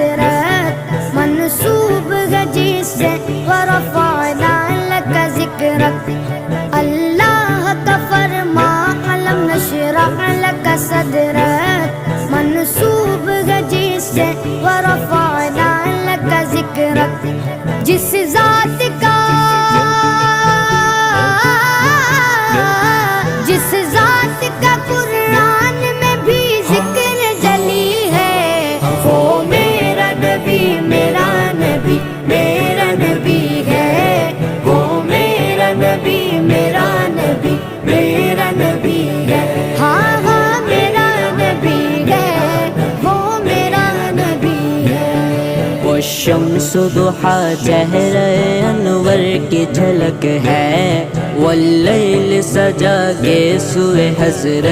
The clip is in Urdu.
صدرك منسوب ہے جس سے ورفعنا لك ذکرک اللہ کا فرما علم نشرح لك صدرک منسوب ہے جس سے ورفعنا لك ذکرک جس ذات کا قرآن میں بھی ذکر جلی ہے وہ میرا نبی میرا نبی میرا نبی ہے وہ میرا نبی میرا نبی میرا نبی ہے ہاں ہاں میرا نبی ہے وہ میرا نبی ہے وہ شمس ضحیٰ چہرہ انور کی جھلک ہے واللیل سجا کے سوئے حضرت